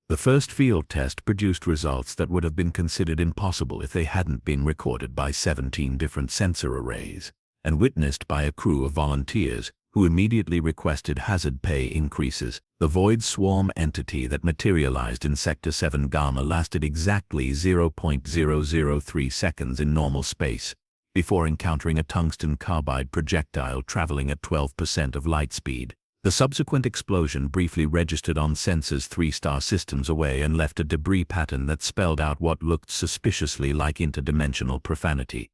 The first field test produced results that would have been considered impossible if they hadn't been recorded by 17 different sensor arrays, and witnessed by a crew of volunteers who immediately requested hazard pay increases. The void swarm entity that materialized in Sector 7 Gamma lasted exactly 0.003 seconds in normal space, before encountering a tungsten carbide projectile traveling at 12% of light speed. The subsequent explosion briefly registered on sensors 3 star systems away and left a debris pattern that spelled out what looked suspiciously like interdimensional profanity.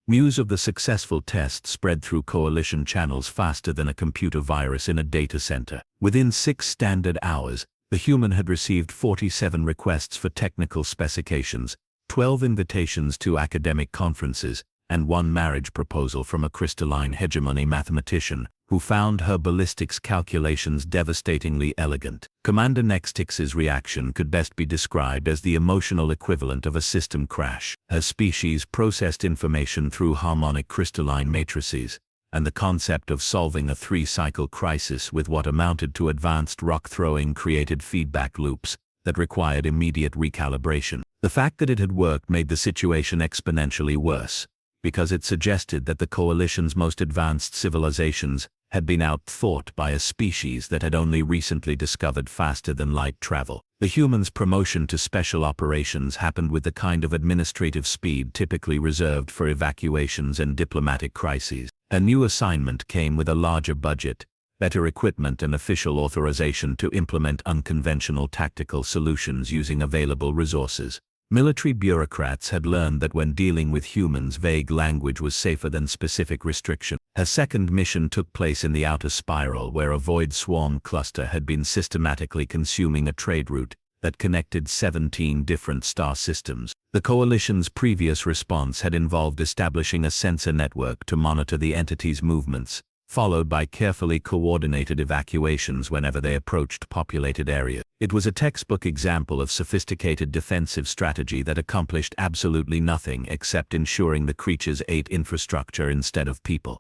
News of the successful test spread through coalition channels faster than a computer virus in a data center. Within 6 standard hours, the human had received 47 requests for technical specifications, 12 invitations to academic conferences, and 1 marriage proposal from a crystalline hegemony mathematician who found her ballistics calculations devastatingly elegant. Commander Nextix's reaction could best be described as the emotional equivalent of a system crash. Her species processed information through harmonic crystalline matrices, and the concept of solving a 3-cycle crisis with what amounted to advanced rock throwing created feedback loops that required immediate recalibration. The fact that it had worked made the situation exponentially worse, because it suggested that the coalition's most advanced civilizations had been outthought by a species that had only recently discovered faster-than-light travel. The humans' promotion to special operations happened with the kind of administrative speed typically reserved for evacuations and diplomatic crises. A new assignment came with a larger budget, better equipment and official authorization to implement unconventional tactical solutions using available resources. Military bureaucrats had learned that when dealing with humans, vague language was safer than specific restriction. Her second mission took place in the outer spiral, where a void swarm cluster had been systematically consuming a trade route that connected 17 different star systems. The coalition's previous response had involved establishing a sensor network to monitor the entity's movements, followed by carefully coordinated evacuations whenever they approached populated areas. It was a textbook example of sophisticated defensive strategy that accomplished absolutely nothing except ensuring the creatures ate infrastructure instead of people.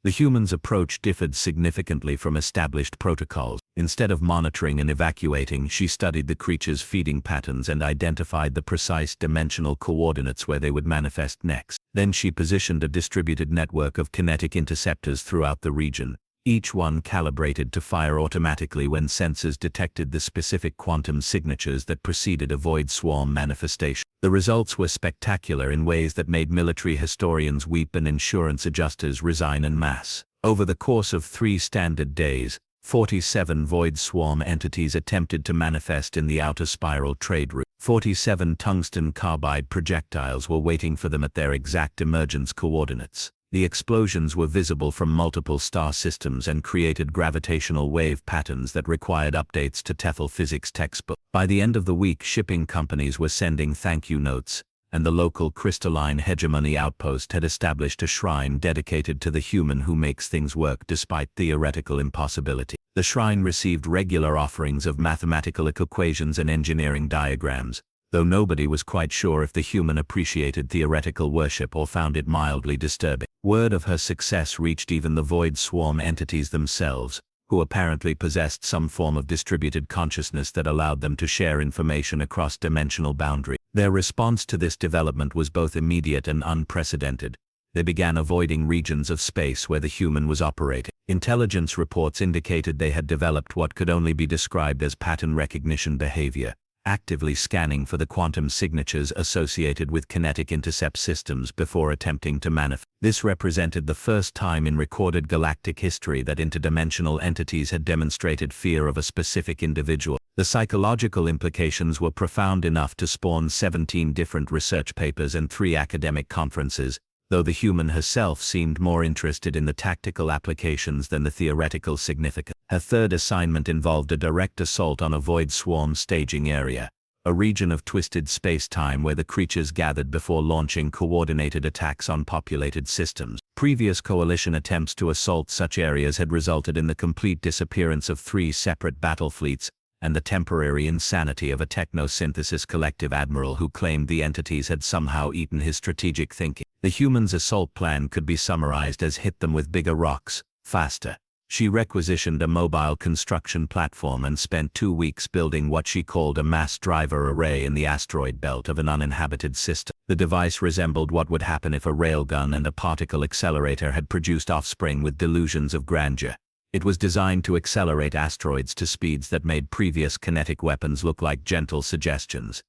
The humans' approach differed significantly from established protocols. Instead of monitoring and evacuating, she studied the creatures' feeding patterns and identified the precise dimensional coordinates where they would manifest next. Then she positioned a distributed network of kinetic interceptors throughout the region, each one calibrated to fire automatically when sensors detected the specific quantum signatures that preceded a void swarm manifestation. The results were spectacular in ways that made military historians weep and insurance adjusters resign en masse. Over the course of 3 standard days, 47 void swarm entities attempted to manifest in the outer spiral trade route. 47 tungsten carbide projectiles were waiting for them at their exact emergence coordinates. The explosions were visible from multiple star systems and created gravitational wave patterns that required updates to Tethel physics textbook. By the end of the week, shipping companies were sending thank you notes, and the local crystalline hegemony outpost had established a shrine dedicated to the human who makes things work despite theoretical impossibility. The shrine received regular offerings of mathematical equations and engineering diagrams, though nobody was quite sure if the human appreciated theoretical worship or found it mildly disturbing. Word of her success reached even the void swarm entities themselves, who apparently possessed some form of distributed consciousness that allowed them to share information across dimensional boundaries. Their response to this development was both immediate and unprecedented. They began avoiding regions of space where the human was operating. Intelligence reports indicated they had developed what could only be described as pattern recognition behavior, actively scanning for the quantum signatures associated with kinetic intercept systems before attempting to manifest. This represented the first time in recorded galactic history that interdimensional entities had demonstrated fear of a specific individual. The psychological implications were profound enough to spawn 17 different research papers and 3 academic conferences, though the human herself seemed more interested in the tactical applications than the theoretical significance. Her third assignment involved a direct assault on a void swarm staging area, a region of twisted space-time where the creatures gathered before launching coordinated attacks on populated systems. Previous coalition attempts to assault such areas had resulted in the complete disappearance of 3 separate battle fleets, and the temporary insanity of a techno-synthesis collective admiral who claimed the entities had somehow eaten his strategic thinking. The humans' assault plan could be summarized as hit them with bigger rocks, faster. She requisitioned a mobile construction platform and spent 2 weeks building what she called a mass driver array in the asteroid belt of an uninhabited system. The device resembled what would happen if a railgun and a particle accelerator had produced offspring with delusions of grandeur. It was designed to accelerate asteroids to speeds that made previous kinetic weapons look like gentle suggestions.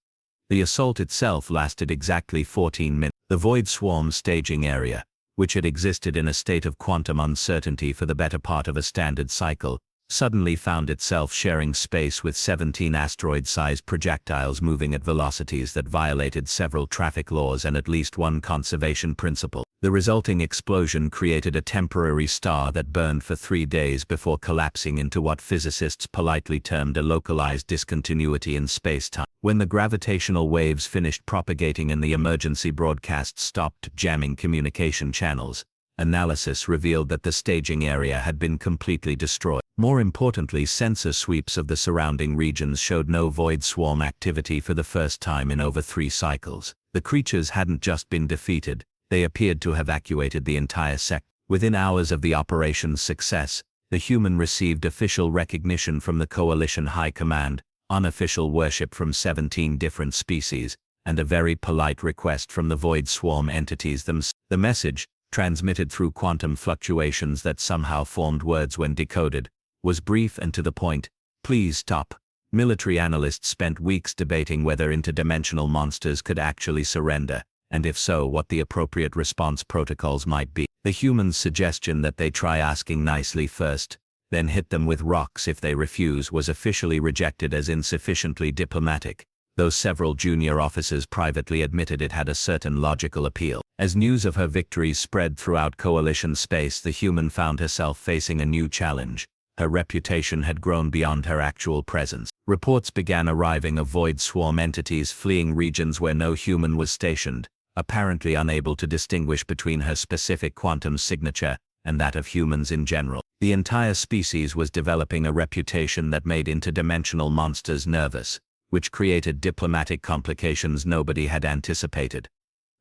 The assault itself lasted exactly 14 minutes. The Void Swarm staging area, which had existed in a state of quantum uncertainty for the better part of a standard cycle, suddenly found itself sharing space with 17 asteroid-sized projectiles moving at velocities that violated several traffic laws and at least one conservation principle. The resulting explosion created a temporary star that burned for 3 days before collapsing into what physicists politely termed a localized discontinuity in space-time. When the gravitational waves finished propagating and the emergency broadcast stopped jamming communication channels, analysis revealed that the staging area had been completely destroyed. More importantly, sensor sweeps of the surrounding regions showed no void swarm activity for the first time in over 3 cycles. The creatures hadn't just been defeated, they appeared to have evacuated the entire sector. Within hours of the operation's success, the human received official recognition from the Coalition High Command, unofficial worship from 17 different species, and a very polite request from the void swarm entities themselves. The message, transmitted through quantum fluctuations that somehow formed words when decoded, was brief and to the point: "Please stop." Military analysts spent weeks debating whether interdimensional monsters could actually surrender, and if so, what the appropriate response protocols might be. The humans' suggestion that they try asking nicely first, then hit them with rocks if they refuse, was officially rejected as insufficiently diplomatic, though several junior officers privately admitted it had a certain logical appeal. As news of her victories spread throughout Coalition space, the human found herself facing a new challenge. Her reputation had grown beyond her actual presence. Reports began arriving of void swarm entities fleeing regions where no human was stationed, apparently unable to distinguish between her specific quantum signature and that of humans in general. The entire species was developing a reputation that made interdimensional monsters nervous, which created diplomatic complications nobody had anticipated.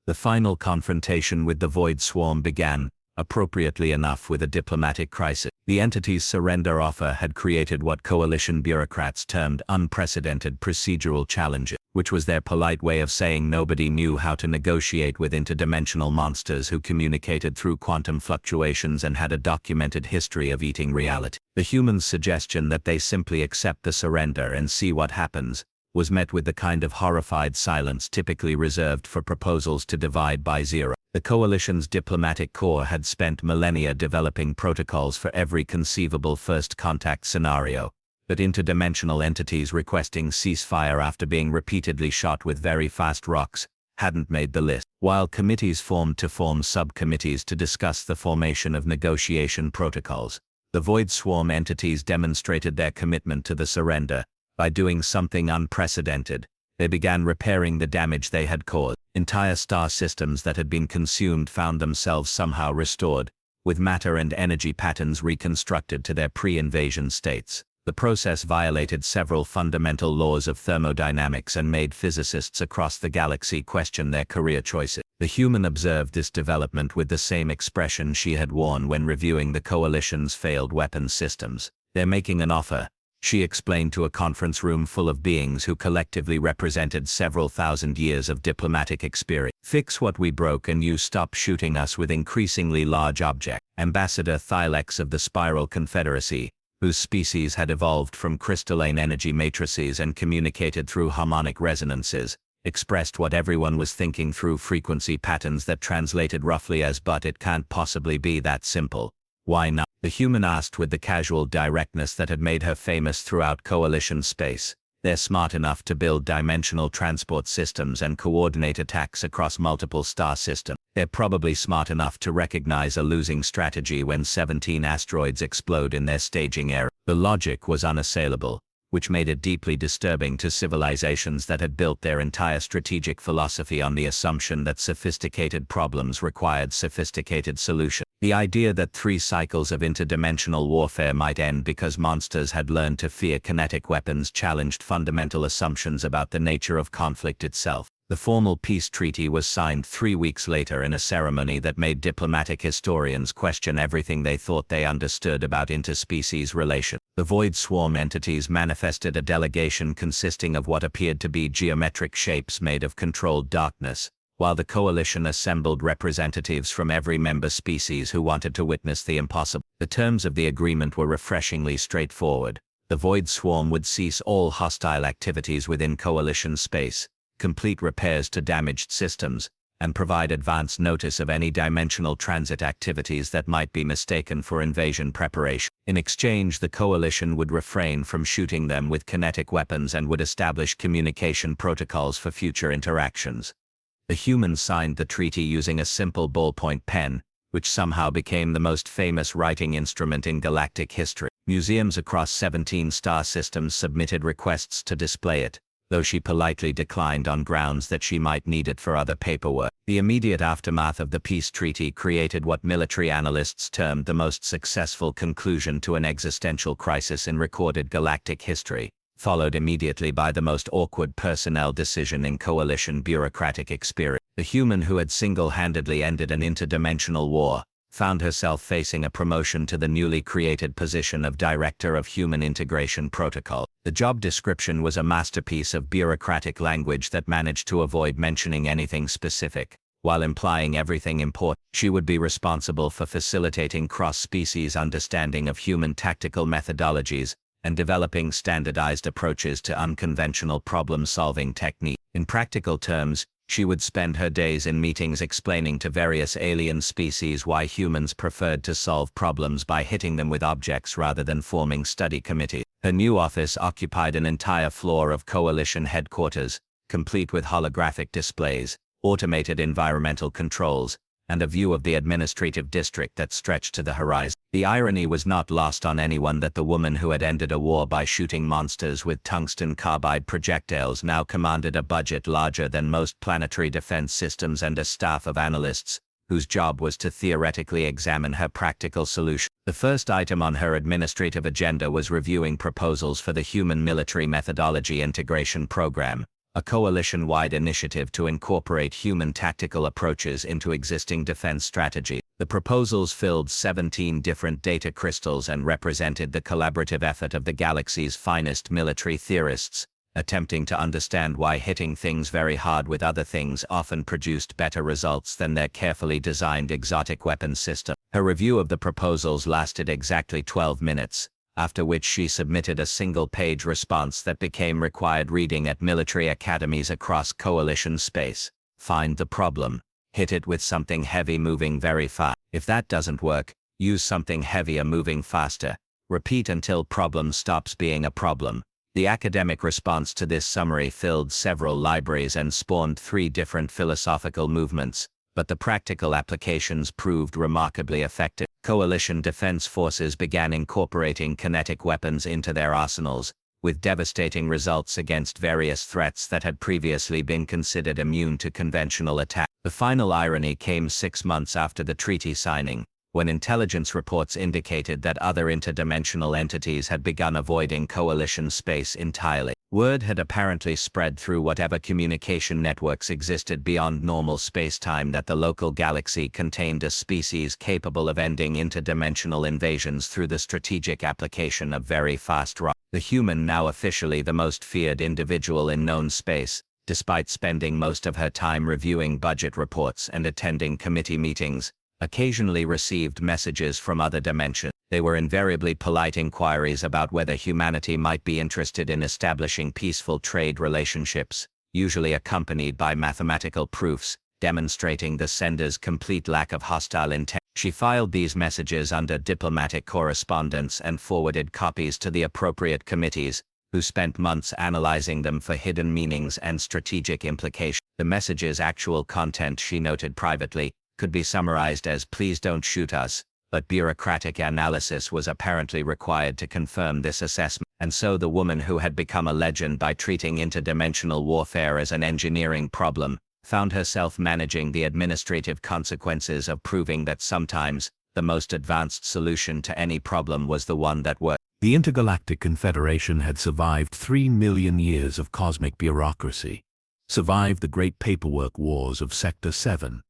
The final confrontation with the Void Swarm began, appropriately enough, with a diplomatic crisis. The entity's surrender offer had created what Coalition bureaucrats termed unprecedented procedural challenges, which was their polite way of saying nobody knew how to negotiate with interdimensional monsters who communicated through quantum fluctuations and had a documented history of eating reality. The humans' suggestion that they simply accept the surrender and see what happens was met with the kind of horrified silence typically reserved for proposals to divide by zero. The Coalition's diplomatic corps had spent millennia developing protocols for every conceivable first contact scenario, but interdimensional entities requesting ceasefire after being repeatedly shot with very fast rocks hadn't made the list. While committees formed to form subcommittees to discuss the formation of negotiation protocols, the Void Swarm entities demonstrated their commitment to the surrender. By doing something unprecedented, they began repairing the damage they had caused. Entire star systems that had been consumed found themselves somehow restored, with matter and energy patterns reconstructed to their pre-invasion states. The process violated several fundamental laws of thermodynamics and made physicists across the galaxy question their career choices. The human observed this development with the same expression she had worn when reviewing the Coalition's failed weapons systems. "They're making an offer," she explained to a conference room full of beings who collectively represented several thousand years of diplomatic experience. "Fix what we broke and you stop shooting us with increasingly large objects." Ambassador Thylex of the Spiral Confederacy, whose species had evolved from crystalline energy matrices and communicated through harmonic resonances, expressed what everyone was thinking through frequency patterns that translated roughly as, "But it can't possibly be that simple. Why not?" The human asked with the casual directness that had made her famous throughout Coalition space. "They're smart enough to build dimensional transport systems and coordinate attacks across multiple star systems. They're probably smart enough to recognize a losing strategy when 17 asteroids explode in their staging area." The logic was unassailable, which made it deeply disturbing to civilizations that had built their entire strategic philosophy on the assumption that sophisticated problems required sophisticated solutions. The idea that 3 cycles of interdimensional warfare might end because monsters had learned to fear kinetic weapons challenged fundamental assumptions about the nature of conflict itself. The formal peace treaty was signed 3 weeks later in a ceremony that made diplomatic historians question everything they thought they understood about interspecies relations. The Void Swarm entities manifested a delegation consisting of what appeared to be geometric shapes made of controlled darkness, while the coalition assembled representatives from every member species who wanted to witness the impossible. The terms of the agreement were refreshingly straightforward. The Void Swarm would cease all hostile activities within coalition space, complete repairs to damaged systems, and provide advance notice of any dimensional transit activities that might be mistaken for invasion preparation. In exchange, the coalition would refrain from shooting them with kinetic weapons and would establish communication protocols for future interactions. The humans signed the treaty using a simple ballpoint pen, which somehow became the most famous writing instrument in galactic history. Museums across 17 star systems submitted requests to display it, though she politely declined on grounds that she might need it for other paperwork. The immediate aftermath of the peace treaty created what military analysts termed the most successful conclusion to an existential crisis in recorded galactic history, followed immediately by the most awkward personnel decision in coalition bureaucratic experience. The human who had single-handedly ended an interdimensional war found herself facing a promotion to the newly created position of Director of Human Integration Protocol. The job description was a masterpiece of bureaucratic language that managed to avoid mentioning anything specific, while implying everything important. She would be responsible for facilitating cross-species understanding of human tactical methodologies and developing standardized approaches to unconventional problem-solving techniques. In practical terms, she would spend her days in meetings explaining to various alien species why humans preferred to solve problems by hitting them with objects rather than forming study committees. Her new office occupied an entire floor of coalition headquarters, complete with holographic displays, automated environmental controls, and a view of the administrative district that stretched to the horizon. The irony was not lost on anyone that the woman who had ended a war by shooting monsters with tungsten carbide projectiles now commanded a budget larger than most planetary defense systems and a staff of analysts, whose job was to theoretically examine her practical solution. The first item on her administrative agenda was reviewing proposals for the Human Military Methodology Integration Program, a coalition-wide initiative to incorporate human tactical approaches into existing defense strategy. The proposals filled 17 different data crystals and represented the collaborative effort of the galaxy's finest military theorists, attempting to understand why hitting things very hard with other things often produced better results than their carefully designed exotic weapons system. Her review of the proposals lasted exactly 12 minutes, after which she submitted a single-page response that became required reading at military academies across coalition space. Find the problem. Hit it with something heavy moving very fast. If that doesn't work, use something heavier moving faster. Repeat until problem stops being a problem. The academic response to this summary filled several libraries and spawned 3 different philosophical movements, but the practical applications proved remarkably effective. Coalition defense forces began incorporating kinetic weapons into their arsenals, with devastating results against various threats that had previously been considered immune to conventional attack. The final irony came 6 months after the treaty signing, when intelligence reports indicated that other interdimensional entities had begun avoiding coalition space entirely. Word had apparently spread through whatever communication networks existed beyond normal space-time that the local galaxy contained a species capable of ending interdimensional invasions through the strategic application of very fast rockets. The human, now officially the most feared individual in known space, despite spending most of her time reviewing budget reports and attending committee meetings, occasionally received messages from other dimensions. They were invariably polite inquiries about whether humanity might be interested in establishing peaceful trade relationships, usually accompanied by mathematical proofs, demonstrating the sender's complete lack of hostile intent. She filed these messages under diplomatic correspondence and forwarded copies to the appropriate committees, who spent months analyzing them for hidden meanings and strategic implications. The message's actual content, she noted privately, could be summarized as "please don't shoot us," but bureaucratic analysis was apparently required to confirm this assessment. And so the woman who had become a legend by treating interdimensional warfare as an engineering problem, found herself managing the administrative consequences of proving that sometimes, the most advanced solution to any problem was the one that worked. The Intergalactic Confederation had survived 3 million years of cosmic bureaucracy. survived the great paperwork wars of Sector 7,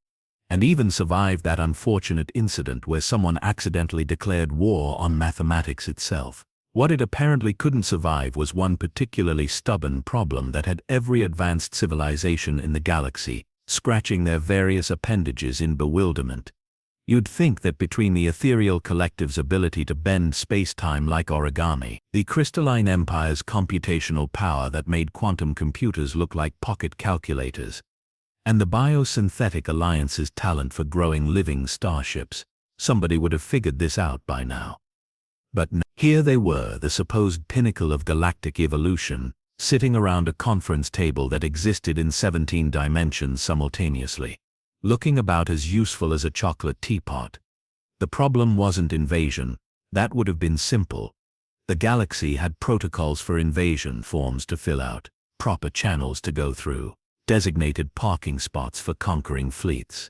and even survived that unfortunate incident where someone accidentally declared war on mathematics itself. What it apparently couldn't survive was one particularly stubborn problem that had every advanced civilization in the galaxy scratching their various appendages in bewilderment. You'd think that between the ethereal collective's ability to bend space-time like origami, the crystalline empire's computational power that made quantum computers look like pocket calculators, and the biosynthetic alliance's talent for growing living starships, somebody would have figured this out by now. But no. Here they were, the supposed pinnacle of galactic evolution, sitting around a conference table that existed in 17 dimensions simultaneously, looking about as useful as a chocolate teapot. The problem wasn't invasion. That would have been simple. The galaxy had protocols for invasion forms to fill out, proper channels to go through, designated parking spots for conquering fleets.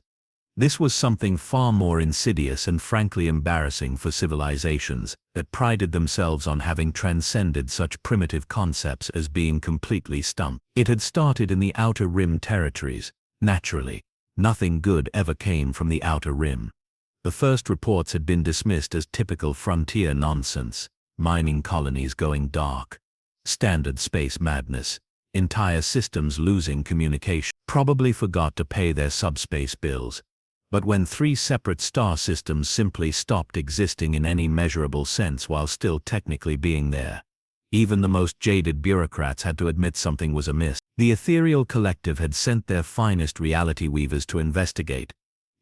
This was something far more insidious and frankly embarrassing for civilizations that prided themselves on having transcended such primitive concepts as being completely stumped. It had started in the Outer Rim territories. Naturally, nothing good ever came from the Outer Rim. The first reports had been dismissed as typical frontier nonsense, mining colonies going dark, standard space madness, entire systems losing communication, probably forgot to pay their subspace bills. But when 3 separate star systems simply stopped existing in any measurable sense while still technically being there, even the most jaded bureaucrats had to admit something was amiss. The ethereal collective had sent their finest reality weavers to investigate.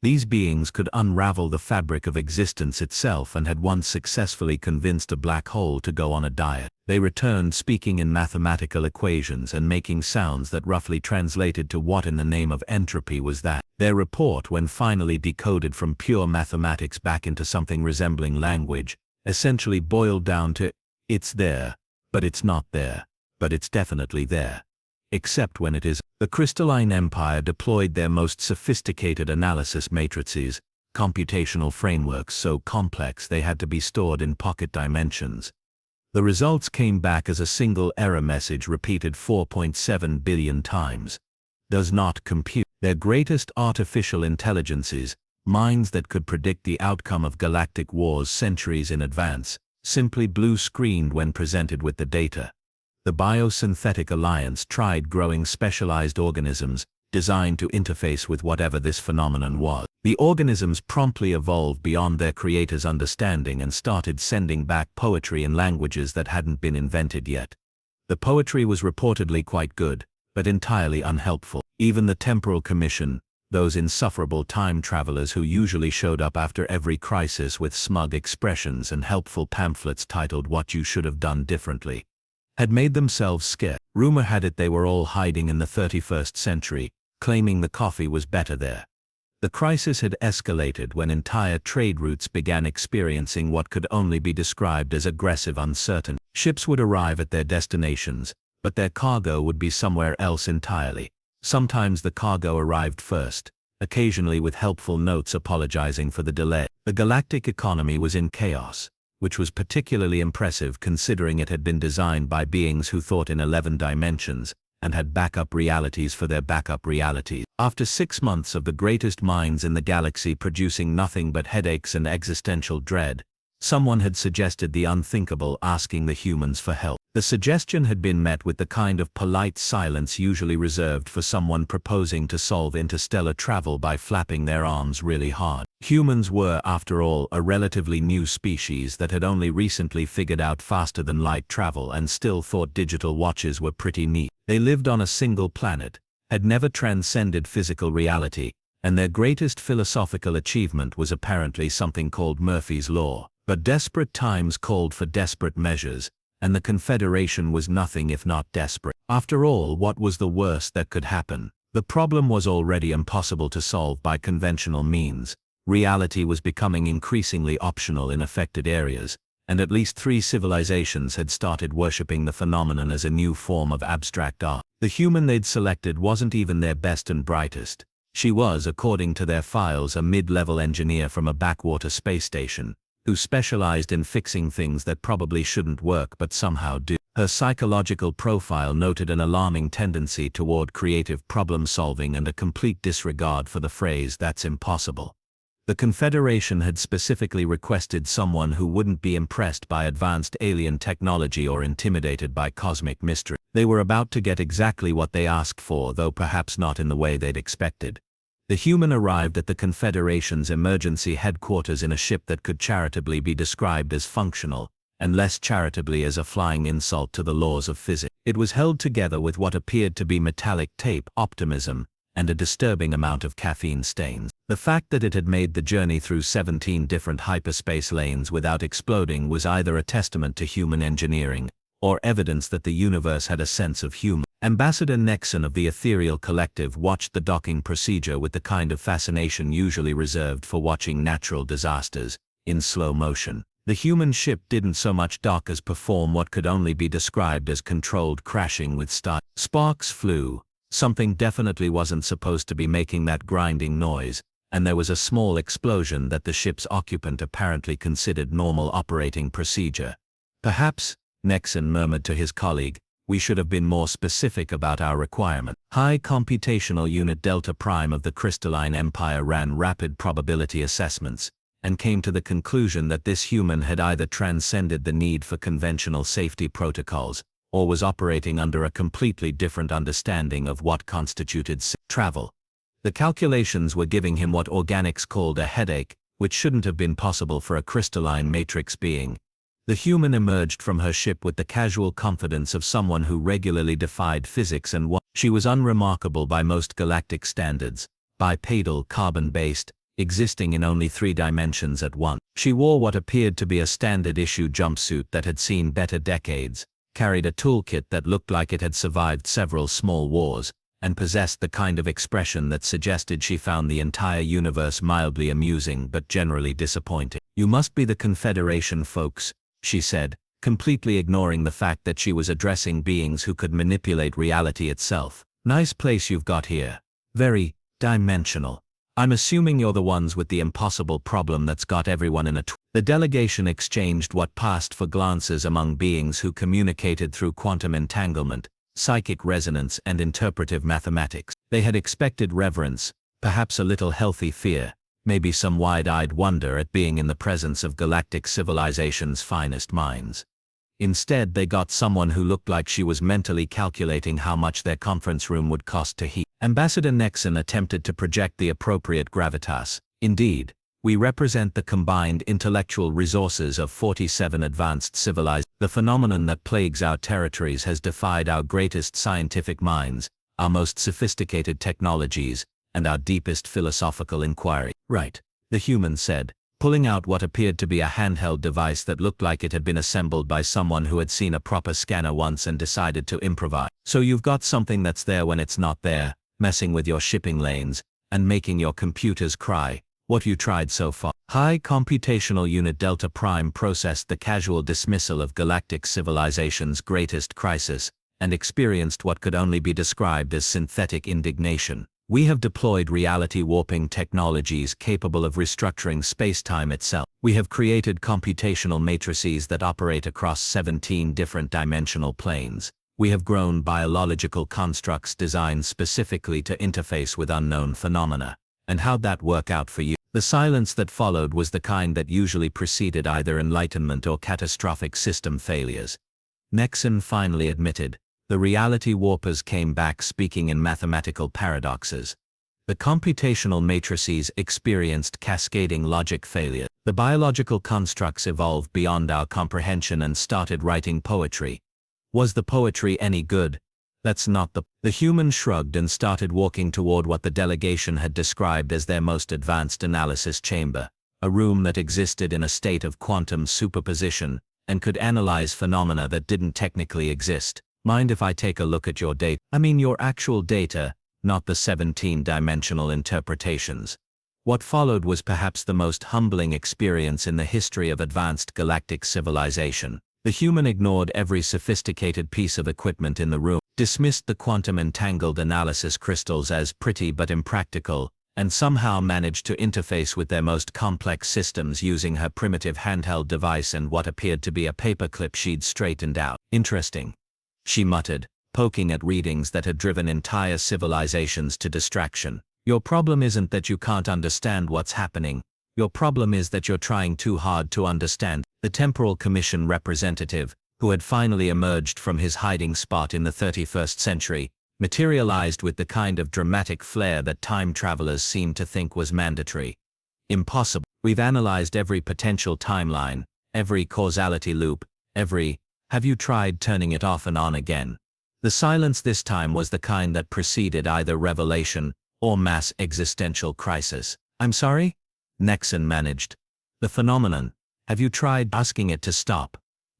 These beings could unravel the fabric of existence itself and had once successfully convinced a black hole to go on a diet. They returned speaking in mathematical equations and making sounds that roughly translated to what in the name of entropy was that. Their report, when finally decoded from pure mathematics back into something resembling language, essentially boiled down to, it's there, but it's not there, but it's definitely there. Except when it is. The crystalline empire deployed their most sophisticated analysis matrices, computational frameworks so complex they had to be stored in pocket dimensions. The results came back as a single error message repeated 4.7 billion times. Does not compute. Their greatest artificial intelligences, minds that could predict the outcome of galactic wars centuries in advance, simply blue-screened when presented with the data. The Biosynthetic Alliance tried growing specialized organisms designed to interface with whatever this phenomenon was. The organisms promptly evolved beyond their creator's understanding and started sending back poetry in languages that hadn't been invented yet. The poetry was reportedly quite good, but entirely unhelpful. Even the Temporal Commission, those insufferable time travelers who usually showed up after every crisis with smug expressions and helpful pamphlets titled "What You Should Have Done Differently," had made themselves scarce. Rumor had it they were all hiding in the 31st century, claiming the coffee was better there. The crisis had escalated when entire trade routes began experiencing what could only be described as aggressive uncertainty. Ships would arrive at their destinations, but their cargo would be somewhere else entirely. Sometimes the cargo arrived first, occasionally with helpful notes apologizing for the delay. The galactic economy was in chaos, which was particularly impressive considering it had been designed by beings who thought in 11 dimensions and had backup realities for their backup realities. After 6 months of the greatest minds in the galaxy producing nothing but headaches and existential dread, someone had suggested the unthinkable, asking the humans for help. The suggestion had been met with the kind of polite silence usually reserved for someone proposing to solve interstellar travel by flapping their arms really hard. Humans were, after all, a relatively new species that had only recently figured out faster-than-light travel and still thought digital watches were pretty neat. They lived on a single planet, had never transcended physical reality, and their greatest philosophical achievement was apparently something called Murphy's Law. But desperate times called for desperate measures, and the Confederation was nothing if not desperate. After all, what was the worst that could happen? The problem was already impossible to solve by conventional means. Reality was becoming increasingly optional in affected areas, and at least 3 civilizations had started worshipping the phenomenon as a new form of abstract art. The human they'd selected wasn't even their best and brightest. She was, according to their files, a mid-level engineer from a backwater space station, who specialized in fixing things that probably shouldn't work but somehow do. Her psychological profile noted an alarming tendency toward creative problem-solving and a complete disregard for the phrase "that's impossible." The Confederation had specifically requested someone who wouldn't be impressed by advanced alien technology or intimidated by cosmic mystery. They were about to get exactly what they asked for, though perhaps not in the way they'd expected. The human arrived at the Confederation's emergency headquarters in a ship that could charitably be described as functional, and less charitably as a flying insult to the laws of physics. It was held together with what appeared to be metallic tape, optimism, and a disturbing amount of caffeine stains. The fact that it had made the journey through 17 different hyperspace lanes without exploding was either a testament to human engineering, or evidence that the universe had a sense of humor. Ambassador Nexon of the Ethereal Collective watched the docking procedure with the kind of fascination usually reserved for watching natural disasters, in slow motion. The human ship didn't so much dock as perform what could only be described as controlled crashing with style. Sparks flew. Something definitely wasn't supposed to be making that grinding noise, and there was a small explosion that the ship's occupant apparently considered normal operating procedure. "Perhaps," Nexon murmured to his colleague, "we should have been more specific about our requirement." High Computational Unit Delta Prime of the Crystalline Empire ran rapid probability assessments, and came to the conclusion that this human had either transcended the need for conventional safety protocols, or was operating under a completely different understanding of what constituted travel. The calculations were giving him what organics called a headache, which shouldn't have been possible for a crystalline matrix being. The human emerged from her ship with the casual confidence of someone who regularly defied physics and what she was unremarkable by most galactic standards, bipedal, carbon-based, existing in only 3 dimensions at once. She wore what appeared to be a standard-issue jumpsuit that had seen better decades, carried a toolkit that looked like it had survived several small wars, and possessed the kind of expression that suggested she found the entire universe mildly amusing but generally disappointing. "You must be the Confederation folks," she said, completely ignoring the fact that she was addressing beings who could manipulate reality itself. "Nice place you've got here. Very dimensional. I'm assuming you're the ones with the impossible problem that's got everyone in a The delegation exchanged what passed for glances among beings who communicated through quantum entanglement, psychic resonance, and interpretive mathematics. They had expected reverence, perhaps a little healthy fear, maybe some wide-eyed wonder at being in the presence of galactic civilization's finest minds. Instead, they got someone who looked like she was mentally calculating how much their conference room would cost to heat. Ambassador Nexon attempted to project the appropriate gravitas. "Indeed, we represent the combined intellectual resources of 47 advanced civilizations. The phenomenon that plagues our territories has defied our greatest scientific minds, our most sophisticated technologies, and our deepest philosophical inquiry." "Right," the human said, pulling out what appeared to be a handheld device that looked like it had been assembled by someone who had seen a proper scanner once and decided to improvise. "So you've got something that's there when it's not there, messing with your shipping lanes, and making your computers cry. What you tried so far?" High Computational Unit Delta Prime processed the casual dismissal of galactic civilization's greatest crisis, and experienced what could only be described as synthetic indignation. "We have deployed reality-warping technologies capable of restructuring space-time itself. We have created computational matrices that operate across 17 different dimensional planes. We have grown biological constructs designed specifically to interface with unknown phenomena. And how'd that work out for you?" The silence that followed was the kind that usually preceded either enlightenment or catastrophic system failures. Nexon finally admitted, "The reality warpers came back speaking in mathematical paradoxes. The computational matrices experienced cascading logic failure. The biological constructs evolved beyond our comprehension and started writing poetry. Was the poetry any good? That's not The human shrugged and started walking toward what the delegation had described as their most advanced analysis chamber, a room that existed in a state of quantum superposition, and could analyze phenomena that didn't technically exist. "Mind if I take a look at your data? I mean your actual data, not the 17-dimensional interpretations." What followed was perhaps the most humbling experience in the history of advanced galactic civilization. The human ignored every sophisticated piece of equipment in the room, dismissed the quantum entangled analysis crystals as pretty but impractical, and somehow managed to interface with their most complex systems using her primitive handheld device and what appeared to be a paperclip she'd straightened out. Interesting, she muttered, poking at readings that had driven entire civilizations to distraction. Your problem isn't that you can't understand what's happening. Your problem is that you're trying too hard to understand. The Temporal Commission representative, who had finally emerged from his hiding spot in the 31st century, materialized with the kind of dramatic flair that time travelers seem to think was mandatory. Impossible. We've analyzed every potential timeline, every causality loop, have you tried turning it off and on again? The silence this time was the kind that preceded either revelation or mass existential crisis. I'm sorry? Nexon managed. The phenomenon. Have you tried asking it to stop?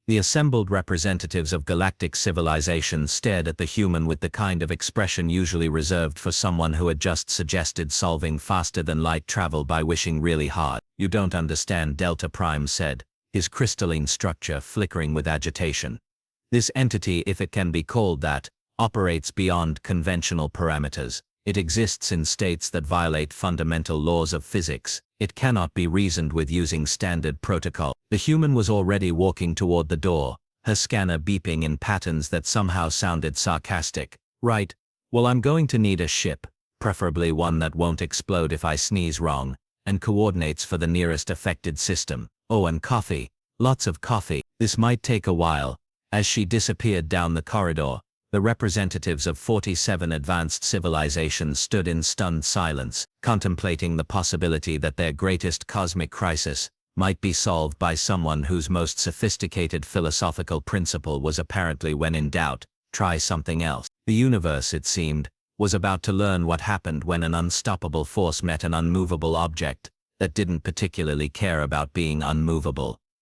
The assembled representatives of galactic civilization stared at the human with the kind of expression usually reserved for someone who had just suggested solving faster-than-light travel by wishing really hard. You don't understand, Delta Prime said, his crystalline structure flickering with agitation. This entity, if it can be called that, operates beyond conventional parameters. It exists in states that violate fundamental laws of physics. It cannot be reasoned with using standard protocol. The human was already walking toward the door, her scanner beeping in patterns that somehow sounded sarcastic. Right, well, I'm going to need a ship, preferably one that won't explode if I sneeze wrong, and coordinates for the nearest affected system. Oh, and coffee. Lots of coffee. This might take a while. As she disappeared down the corridor, the representatives of 47 advanced civilizations stood in stunned silence, contemplating the possibility that their greatest cosmic crisis might be solved by someone whose most sophisticated philosophical principle was apparently, when in doubt, try something else. The universe, it seemed, was about to learn what happened when an unstoppable force met an unmovable object that didn't particularly care about being unmovable.